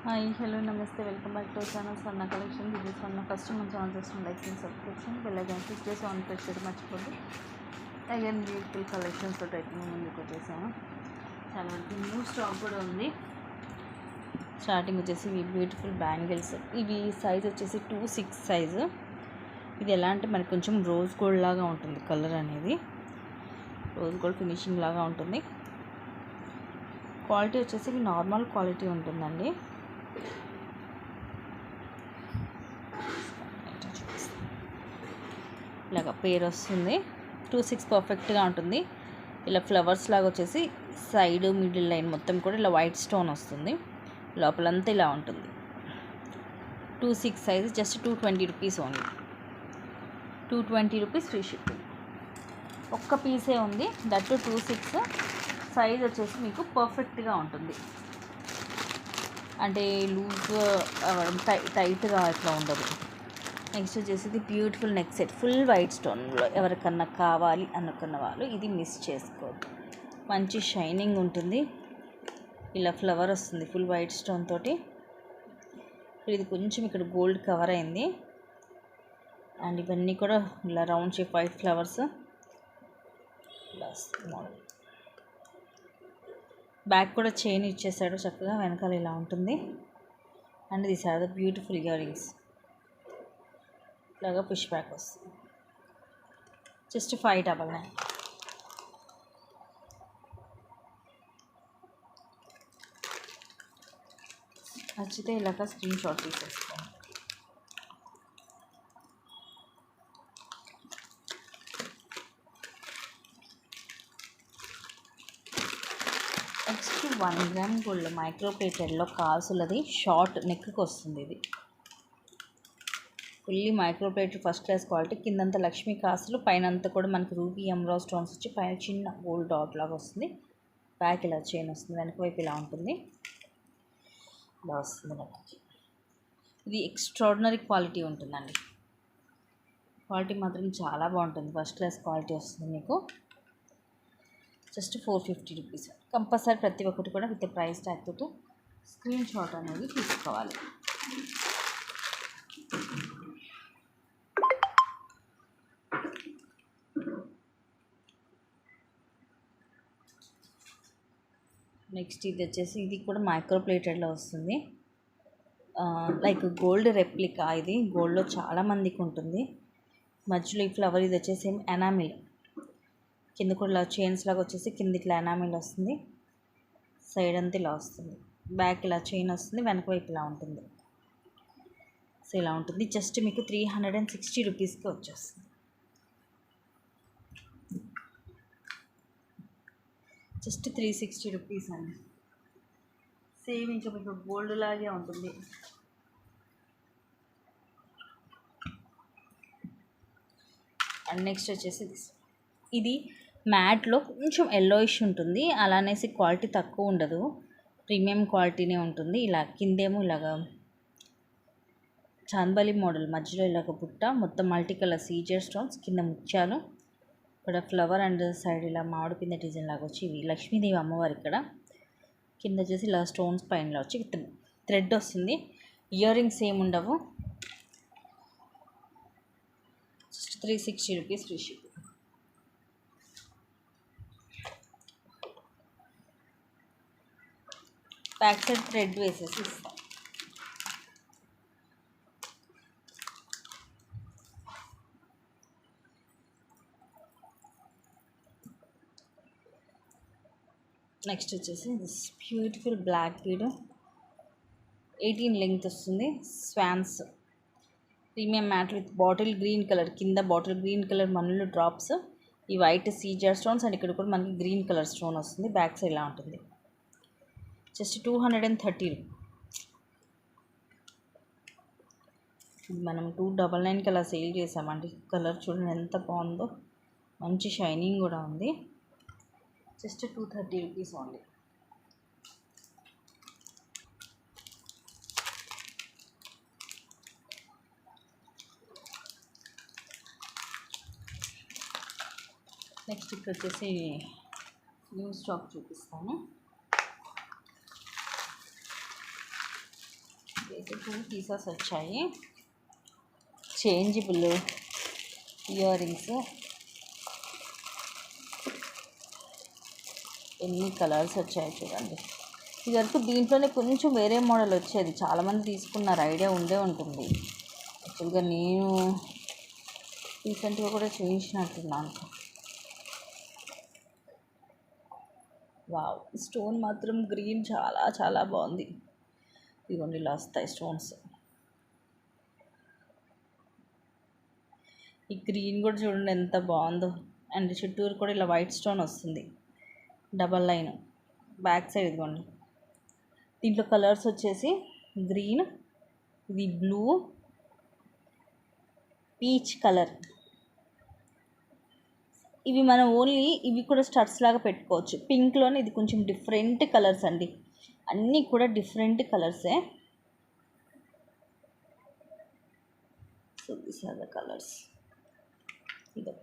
Hi hello నమస్తే welcome back to channel Swarna collection. ఇది స్వర్ణ. First మన ఛానల్ చేసిన like and subscription bell icon click చేసి on press చేయడం మర్చిపోద్దు. అగైన్ బ్యూటిఫుల్ కలెక్షన్స్ తోటి అయితే మేము ముందుకు వచ్చేసాము. చాలా వరకు న్యూ స్టాక్ కూడా ఉంది. స్టార్టింగ్ వచ్చేసి ఇవి బ్యూటిఫుల్ బ్యాంగిల్స్. ఇవి సైజ్ వచ్చేసి 2/6 సైజు. ఇది ఎలా అంటే మనకి కొంచెం రోజ్ గోల్డ్ లాగా ఉంటుంది. కలర్ అనేది రోజ్ గోల్డ్ ఫినిషింగ్ లాగా ఉంటుంది. క్వాలిటీ వచ్చేసి ఇవి నార్మల్ క్వాలిటీ ఉంటుందండి. ఇలాగ పేరు వస్తుంది. 2/6 పర్ఫెక్ట్గా ఉంటుంది. ఇలా ఫ్లవర్స్ లాగా వచ్చేసి సైడ్ మిడిల్ లైన్ మొత్తం కూడా ఇలా వైట్ స్టోన్ వస్తుంది. లోపలంతా ఇలా ఉంటుంది. 2/6 size just 220 rupees only. 220 rupees free shipping. ఒక్క పీసే ఉంది. దట్టు 2/6 సైజ్ వచ్చేసి మీకు పర్ఫెక్ట్గా ఉంటుంది. అంటే లూజ్ టైట్గా ఇట్లా ఉండదు. నెక్స్ట్ వచ్చేసి ఇది beautiful neck set full white స్టోన్లో. ఎవరికన్నా కావాలి అనుకున్న వాళ్ళు ఇది మిస్ చేసుకోవద్దు. మంచి షైనింగ్ ఉంటుంది. ఇలా ఫ్లవర్ వస్తుంది ఫుల్ వైట్ స్టోన్ తోటి. ఇది కొంచెం ఇక్కడ గోల్డ్ కవర్ అయింది. అండ్ ఇవన్నీ కూడా ఇలా round shape white flowers. Model back కూడా చైన్ ఇచ్చేసాడు చక్కగా. వెనకాల ఇలా ఉంటుంది. And this are the beautiful ear rings. ఇలాగా పుష్ బ్యాక్ వస్తుంది. జస్ట్ 599. నచ్చితే ఇలాగ స్క్రీన్ షాట్ తీసేసుకోండి. నెక్స్ట్ 1 గ్రామ్ గోల్డ్ మైక్రో ప్లేటెడ్లో కాసులది షార్ట్ నెక్కి వస్తుంది. ఇది fully micro plate first class quality. కిందంతా లక్ష్మీ కాసులు, పైన అంతా కూడా మనకి రూబీ ఎమరాల్డ్ స్టోన్స్ వచ్చి పైన చిన్న గోల్డ్ డాట్ లాగా వస్తుంది. బ్యాక్ ఇలా చైన్ వస్తుంది. వెనక వైపు ఇలా ఉంటుంది. ఇలా వస్తుంది నెక్కి. ఇది ఎక్స్ట్రాడినరీ క్వాలిటీ ఉంటుందండి. క్వాలిటీ మాత్రం చాలా బాగుంటుంది. ఫస్ట్ క్లాస్ క్వాలిటీ వస్తుంది మీకు. Just 450 rupees. కంపల్సరీ ప్రతి ఒక్కటి కూడా విత్ ప్రైస్ ట్యాగ్ తోటి స్క్రీన్ షాట్ అనేది తీసుకోవాలి. నెక్స్ట్ ఇది వచ్చేసి ఇది కూడా మైక్రో ప్లేటెడ్లో వస్తుంది. Like gold replica. ఇది గోల్డ్లో చాలామందికి ఉంటుంది. మధ్యలో ఈ ఫ్లవర్ ఇది వచ్చేసి ఎనామిల్. కింద కూడా ఇలా చైన్స్ లాగా వచ్చేసి కింద ఇట్లా ఎనామిల్ వస్తుంది. సైడ్ అంతా ఇలా వస్తుంది. బ్యాక్ ఇలా చైన్ వస్తుంది. వెనక వైపు ఇలా ఉంటుంది. సో ఇలా ఉంటుంది. జస్ట్ మీకు 360 రూపీస్కి వచ్చేస్తుంది. జస్ట్ 360 రూపీస్ అండి. సేమ్ ఇంకా మీకు గోల్డ్ లాగే ఉంటుంది. అండ్ నెక్స్ట్ వచ్చేసి ఇది మ్యాట్లో కొంచెం ఎల్లోయిష్ ఉంటుంది. అలానేసి క్వాలిటీ తక్కువ ఉండదు. ప్రీమియం క్వాలిటీనే ఉంటుంది. ఇలా కిందేమో ఇలాగా చాంబలి మోడల్, మధ్యలో ఇలాగ బుట్ట, మొత్తం మల్టీ కలర్ సీజర్ స్టోన్స్, కింద ముత్యాలు, ఇక్కడ ఫ్లవర్ అండ్ సైడ్ ఇలా మామిడి పిందె డిజైన్ లాగా వచ్చి ఇవి లక్ష్మీదేవి అమ్మవారు. ఇక్కడ కింద వచ్చేసి ఇలా స్టోన్స్ పైన వచ్చి థ్రెడ్ వస్తుంది. ఇయర్ రింగ్స్ ఏమి ఉండవు. Just 360 rupees free ship. Back side thread వేసేసి ఇస్తాం. నెక్స్ట్ వచ్చేసి this beautiful black bead 18 length వస్తుంది. Swans premium matte with bottle green colour. కింద బాటిల్ గ్రీన్ కలర్ మనులు డ్రాప్స్, ఈ వైట్ సీజర్ స్టోన్స్ అండ్ ఇక్కడ కూడా మనకి గ్రీన్ కలర్ స్టోన్ వస్తుంది. బ్యాక్ సైడ్ ఇలా ఉంటుంది. జస్ట్ 230. మనం 299 కలర్ సేల్ చేసామండి. కలర్ చూడండి ఎంత బాగుందో. మంచి షైనింగ్ కూడా ఉంది. Just 230 rupees only. నెక్స్ట్ ఇక్కడ వచ్చేసి న్యూ స్టాక్ చూపిస్తాను. అయితే 2 పీసెస్ వచ్చాయి. చేంజబుల్ ఇయర్ రింగ్స్, ఎన్ని కలర్స్ వచ్చాయి చూడండి. ఇదివరకు దీంట్లోనే కొంచెం వేరే మోడల్ వచ్చేది, చాలామంది తీసుకున్నారు, ఐడియా ఉండే ఉంటుంది. యాక్చువల్గా నేను రీసెంట్గా కూడా చేయించినట్టున్నాను. వావ్, స్టోన్ మాత్రం గ్రీన్ చాలా చాలా బాగుంది. ఇదిగోండి ఇలా వస్తాయి స్టోన్స్. ఈ గ్రీన్ కూడా చూడండి ఎంత బాగుందో. అండ్ చుట్టూరు కూడా ఇలా వైట్ స్టోన్ వస్తుంది, డబల్ లైన్. బ్యాక్ సైడ్ ఇదిగోండి, దీంట్లో కలర్స్ వచ్చేసి గ్రీన్, ఇది బ్లూ, పీచ్ కలర్. ఇవి మనం ఓన్లీ ఇవి కూడా స్టడ్స్ లాగా పెట్టుకోవచ్చు. పింక్లోనే ఇది కొంచెం డిఫరెంట్ కలర్స్ అండి, అన్నీ కూడా డిఫరెంట్ కలర్సే. So these are the colours. ఇదొక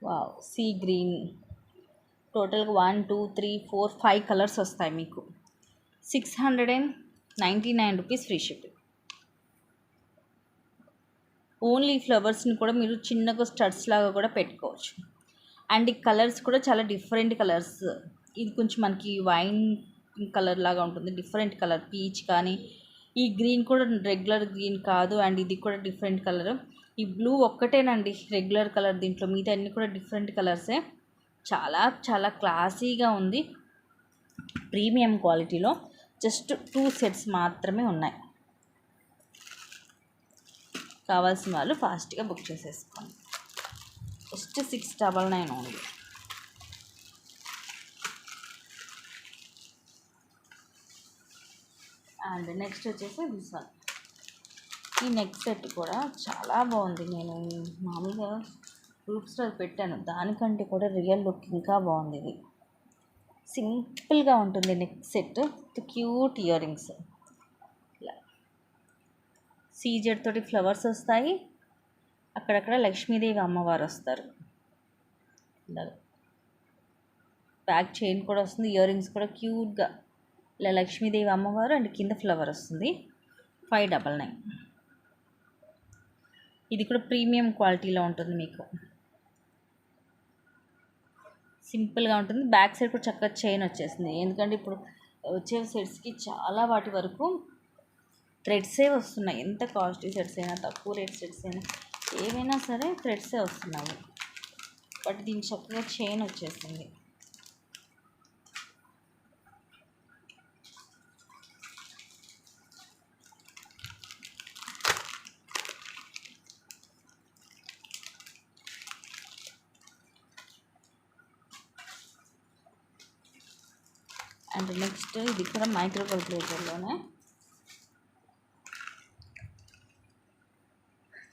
వావ్, సీ గ్రీన్. టోటల్గా 1 2 3 4 5 కలర్స్ వస్తాయి మీకు. 699 రూపీస్ ఫ్రీ షిప్పింగ్. ఓన్లీ ఫ్లవర్స్ని కూడా మీరు చిన్నగా స్టడ్స్ లాగా కూడా పెట్టుకోవచ్చు. అండ్ ఈ కలర్స్ కూడా చాలా డిఫరెంట్ కలర్స్. ఇది కొంచెం మనకి వైన్ కలర్ లాగా ఉంటుంది, డిఫరెంట్ కలర్. పీచ్ కానీ, ఈ గ్రీన్ కూడా రెగ్యులర్ గ్రీన్ కాదు, అండ్ ఇది కూడా డిఫరెంట్ కలర్. ఈ బ్లూ ఒక్కటేనండి రెగ్యులర్ కలర్, దీంట్లో మిగతా అన్నీ కూడా డిఫరెంట్ కలర్సే. చాలా చాలా క్లాసీగా ఉంది, ప్రీమియం క్వాలిటీలో. జస్ట్ 2 సెట్స్ మాత్రమే ఉన్నాయి. కావాల్సిన వాళ్ళు ఫాస్ట్గా బుక్ చేసేసుకోండి. Just 699 only. అండ్ నెక్స్ట్ వచ్చేసి దిస్ వన్. ఈ నెక్ సెట్ కూడా చాలా బాగుంది. నేను మామూలుగా గ్రూప్స్లో పెట్టాను, దానికంటే కూడా రియల్ లుక్ ఇంకా బాగుంది. ఇది సింపుల్గా ఉంటుంది neck set, cute ear rings. ఇలా సీజెడ్ తోటి ఫ్లవర్స్ వస్తాయి, అక్కడక్కడ లక్ష్మీదేవి అమ్మవారు వస్తారు. ఇలా బ్యాక్ చైన్ కూడా వస్తుంది, ఇయర్ రింగ్స్ కూడా క్యూట్గా ఇలా లక్ష్మీదేవి అమ్మవారు అండ్ కింద ఫ్లవర్ వస్తుంది. 599. ఇది కూడా ప్రీమియం క్వాలిటీలో ఉంటుంది మీకు, సింపుల్గా ఉంటుంది. బ్యాక్ సైడ్ కూడా చక్కగా చైన్ వచ్చేస్తుంది, ఎందుకంటే ఇప్పుడు వచ్చే సెట్స్కి చాలా వాటి వరకు థ్రెడ్సే వస్తున్నాయి. ఎంత కాస్ట్లీ సెట్స్ అయినా, తక్కువ రేట్ సెట్స్ అయినా, ఏవైనా సరే థ్రెడ్సే వస్తున్నాయి. బట్ దీనికి చక్కగా చైన్ వచ్చేసింది. అండ్ నెక్స్ట్ ఇది కూడా మైక్రో క్యాల్కులేటర్లోనే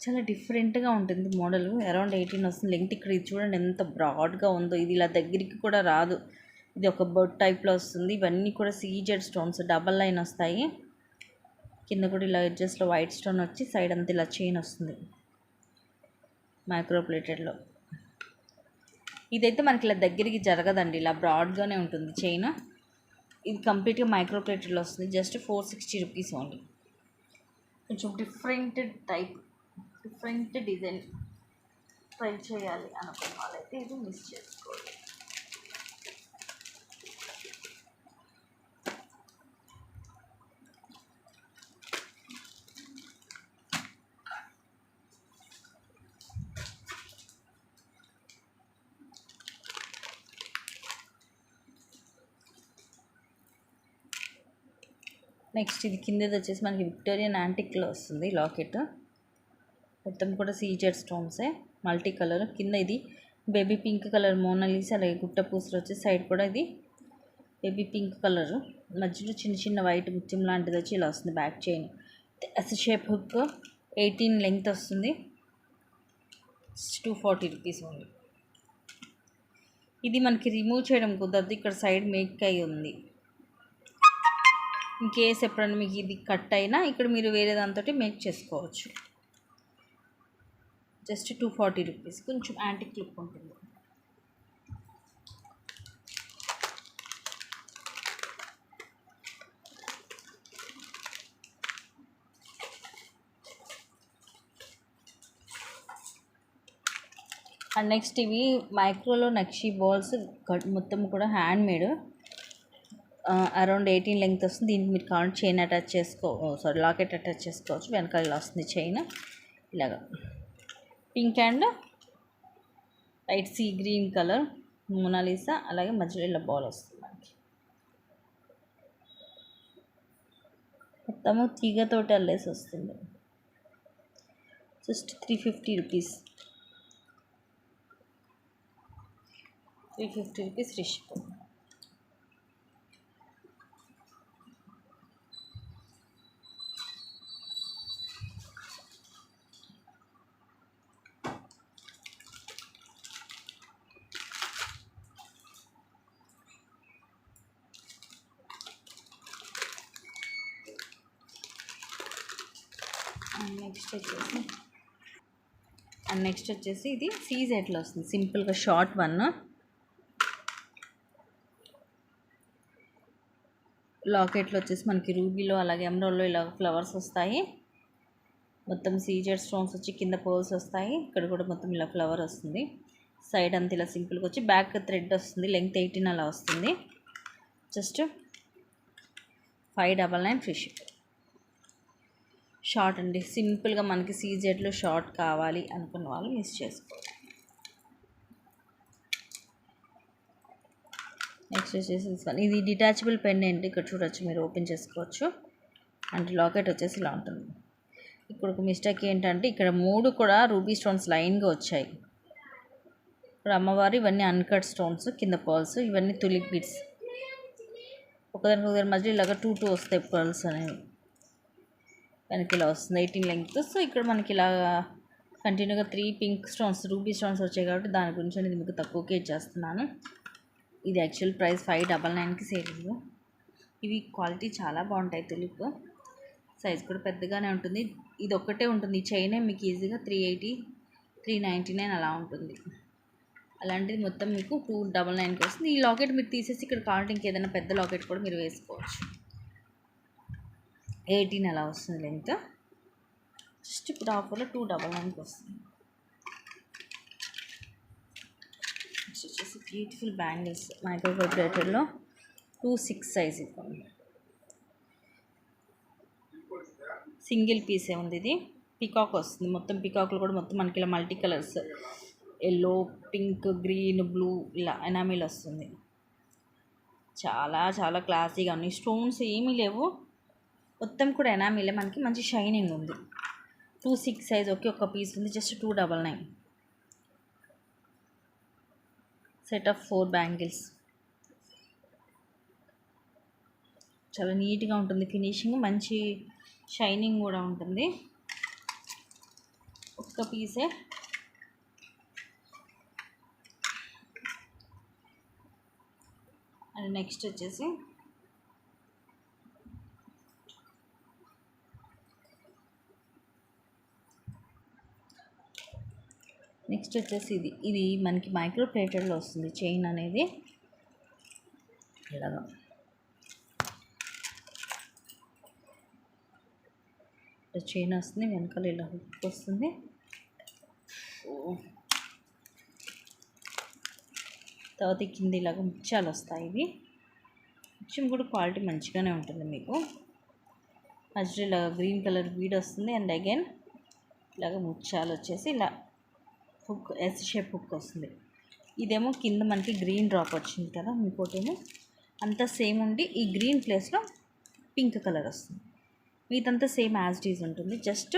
చాలా డిఫరెంట్గా ఉంటుంది మోడల్. అరౌండ్ 18 వస్తుంది లెంగ్త్. ఇక్కడ ఇది చూడండి ఎంత బ్రాడ్గా ఉందో, ఇది ఇలా దగ్గరికి కూడా రాదు, ఇది ఒక బర్డ్ టైప్లో వస్తుంది. ఇవన్నీ కూడా సీజెడ్ స్టోన్స్, డబల్ లైన్ వస్తాయి. కింద కూడా ఇలా ఎడ్జెస్లో వైట్ స్టోన్ వచ్చి సైడ్ అంతా ఇలా చైన్ వస్తుంది మైక్రో ప్లేటెడ్లో. ఇదైతే మనకి ఇలా దగ్గరికి జరగదండి, ఇలా బ్రాడ్గానే ఉంటుంది చైన్. ఇది కంప్లీట్గా మైక్రో ప్లేటెడ్లో వస్తుంది. Just 460 rupees only. కొంచెం different type, different design try చేయాలి అనుకున్న వాళ్ళైతే ఇది మిస్ చేసుకోవాలి. నెక్స్ట్ ఇది కిందది వచ్చేసి మనకి విక్టోరియన్ యాంటిక్లో వస్తుంది లాకెట్. మొత్తం కూడా సీజెడ్ స్టోన్సే, మల్టీ కలర్. కింద ఇది బేబీ పింక్ కలర్ మోనాలిసా, అలాగే గుట్ట పూసలు వచ్చి సైడ్ కూడా ఇది బేబీ పింక్ కలర్, మధ్యలో చిన్న చిన్న వైట్ ముత్యం లాంటిది వచ్చి ఇలా వస్తుంది. Back chain S shape hook, 18 length వస్తుంది. 240 రూపీస్ ఓన్లీ. ఇది మనకి రిమూవ్ చేయడం కుదరదు, ఇక్కడ సైడ్ మేక్ అయి ఉంది. ఇంకేస్ ఎప్పుడన్నా మీకు ఇది కట్ అయినా ఇక్కడ మీరు వేరే దాంతో మేక్ చేసుకోవచ్చు. Just 240 rupees. కొంచెం యాంటిక్ లుక్ ఉంటుంది. అండ్ నెక్స్ట్ ఇవి మైక్రోలో నక్షి బాల్స్ మొత్తం కూడా హ్యాండ్ మేడ్. అరౌండ్ 18 లెంగ్త్ వస్తుంది. దీనికి మీరు కావాలంటే చైన్ అటాచ్ లాకెట్ అటాచ్ చేసుకోవచ్చు. వెనకాల ఇలా వస్తుంది చైన్ ఇలాగా. Pink and light sea green colour Mona Lisa, అలాగే మధ్యలో ఇలా బాల్ వస్తుంది మనకి. మొత్తము తీగతోటి అల్లేసి వస్తుంది. Just 350 rupees. 350 rupees free shipping. Next వచ్చేసి ఇది సీజెట్లో వస్తుంది. సింపుల్గా షార్ట్ వన్. లాకెట్లో వచ్చేసి మనకి రూబీలో అలాగే ఎమరాల్డ్లో ఇలా ఫ్లవర్స్ వస్తాయి. మొత్తం సీజెడ్ స్టోన్స్ వచ్చి కింద పర్ల్స్ వస్తాయి. ఇక్కడ కూడా మొత్తం ఇలా ఫ్లవర్ వస్తుంది. సైడ్ అంతా ఇలా సింపుల్గా వచ్చి బ్యాక్ థ్రెడ్ వస్తుంది. లెంగ్త్ 18 అలా వస్తుంది. Just 599 free ship. షార్ట్ అండి, సింపుల్గా మనకి సీజెడ్లో షార్ట్ కావాలి అనుకున్న వాళ్ళు మిస్ చేసుకోవాలి. నెక్స్ట్ వచ్చేసి ఇది డిటాచబుల్ పెండెంట్. ఇక్కడ చూడొచ్చు, మీరు ఓపెన్ చేసుకోవచ్చు. అండ్ లాకెట్ వచ్చేసి ఇలా ఉంటుంది. ఇక్కడ ఒక మిస్టేక్ ఏంటంటే ఇక్కడ 3 కూడా రూబీ స్టోన్స్ లైన్గా వచ్చాయి. ఇక్కడ అమ్మవారు ఇవన్నీ అన్కట్ స్టోన్స్, కింద పర్ల్స్, ఇవన్నీ తులిప్ బీడ్స్. ఒకదాని మధ్యలో ఇలాగ 2 వస్తాయి పర్ల్స్ అనేవి. వెనక్కి ఇలా వస్తుంది 18 లెంగ్త్. సో ఇక్కడ మనకి ఇలా కంటిన్యూగా 3 పింక్ స్టోన్స్, రూబీ స్టోన్స్ వచ్చాయి కాబట్టి దాని గురించి అనేది మీకు తక్కువకే ఇచ్చేస్తున్నాను. ఇది యాక్చువల్ ప్రైస్ 599కి సేల్. ఇవి క్వాలిటీ చాలా బాగుంటాయి. తులిప్ సైజ్ కూడా పెద్దగానే ఉంటుంది. ఇది ఒక్కటే ఉంటుంది. ఈ చైనే మీకు ఈజీగా 380, 399 అలా ఉంటుంది. అలాంటిది మొత్తం మీకు 299కి వస్తుంది. ఈ లాకెట్ మీరు తీసేసి ఇక్కడ కావాలంటే ఇంకేదైనా పెద్ద లాకెట్ కూడా మీరు వేసుకోవచ్చు. 18 అలా వస్తుంది లెంగ్త్. జస్ట్ ఇప్పుడు ఆఫర్లో 299కి వస్తుంది. నెక్స్ట్ వచ్చేసి బ్యూటిఫుల్ బ్యాంగిల్స్ మైక్రో వైబ్రేటర్లో 26 సైజ్. ఇవ్వండి, సింగిల్ పీసే ఉంది. ఇది పికాక్ వస్తుంది. మొత్తం పికాక్లు కూడా మొత్తం మనకి ఇలా multi colours, yellow, pink, green, blue ఇలా ఎనామిల్ వస్తుంది. చాలా చాలా క్లాసీగా ఉన్నాయి. స్టోన్స్ ఏమీ లేవు, మొత్తం కూడా ఎనామిలే. మనకి మంచి షైనింగ్ ఉంది. 26 సైజ్. ఒక పీస్ ఉంది. జస్ట్ 299. Set of 4 bangles. చాలా నీట్గా ఉంటుంది ఫినిషింగ్, మంచి షైనింగ్ కూడా ఉంటుంది. ఒక్క పీసే. అండ్ నెక్స్ట్ వచ్చేసి ఇది మనకి మైక్రో ప్లేటెడ్లో వస్తుంది. చైన్ అనేది ఇలాగా చైన్ వస్తుంది. వెనకాల ఇలా హుక్ వస్తుంది. తర్వాత కింద ఇలాగ ముత్యాలు వస్తాయి. ఇవి ముత్యం కూడా క్వాలిటీ మంచిగానే ఉంటుంది. మీకు మధ్యలో ఇలా గ్రీన్ కలర్ బీడ్ వస్తుంది. అండ్ అగైన్ ఇలాగ ముత్యాలు వచ్చేసి ఇలా హుక్, ఎస్ షేప్ హుక్ వస్తుంది. ఇదేమో కింద మనకి గ్రీన్ డ్రాప్ వచ్చింది కదా. ఇంకోటేమో అంతా సేమ్ ఉండి ఈ గ్రీన్ ప్లేస్లో పింక్ కలర్ వస్తుంది. మీదంతా సేమ్ యాజ్ ఇట్ ఈజ్ ఉంటుంది. జస్ట్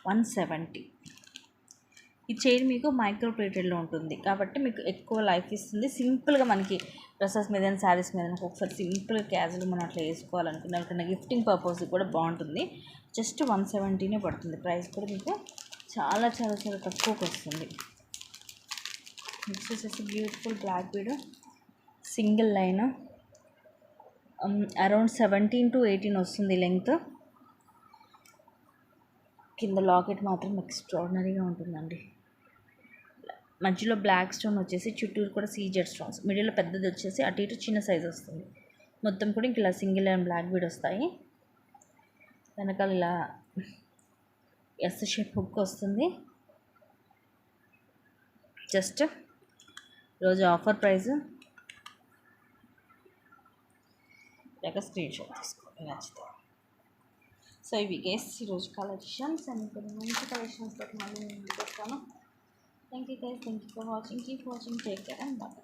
170. ఈ చైన్ మీకు మైక్రో ప్లేటెడ్లో ఉంటుంది కాబట్టి మీకు ఎక్కువ లైఫ్ ఇస్తుంది. సింపుల్గా మనకి డ్రెస్సెస్ మీద, శారీస్ మీద ఒకసారి సింపుల్గా క్యాజువల్ మనం అట్లా వేసుకోవాలనుకున్న ఎవరికైనా గిఫ్టింగ్ పర్పస్ కూడా బాగుంటుంది. జస్ట్ 170 పడుతుంది. ప్రైస్ కూడా మీకు చాలా చాలా చాలా తక్కువకి వస్తుంది. నెక్స్ట్ వచ్చేసి beautiful black bead single line. Around 17 to 18 వస్తుంది లెంగ్త్. కింద లాకెట్ మాత్రం ఎక్స్ట్రాడినరీగా ఉంటుందండి. మధ్యలో బ్లాక్ స్టోన్ వచ్చేసి చుట్టూరు కూడా సీజెడ్ స్టోన్స్, మిడిల్లో పెద్దది వచ్చేసి అటు ఇటు చిన్న సైజ్ వస్తుంది. మొత్తం కూడా ఇంక ఇలా సింగిల్ అండ్ బ్లాక్ బీడ్ వస్తాయి. వెనకాల ఇలా ఎస్ షేప్ హుక్ వస్తుంది. జస్ట్ రోజు ఆఫర్ ప్రైస్ లేక స్క్రీన్ షాట్ తీసుకోండి నచ్చితే. సో ఇవి గైస్ ఈరోజు కలెక్షన్స్ అండ్ కొన్ని మంచి కలెక్షన్స్ తోటి మళ్ళీ నేను ముందుకు వస్తాను. Thank you guys, thank you for watching, keep watching, take care and bye.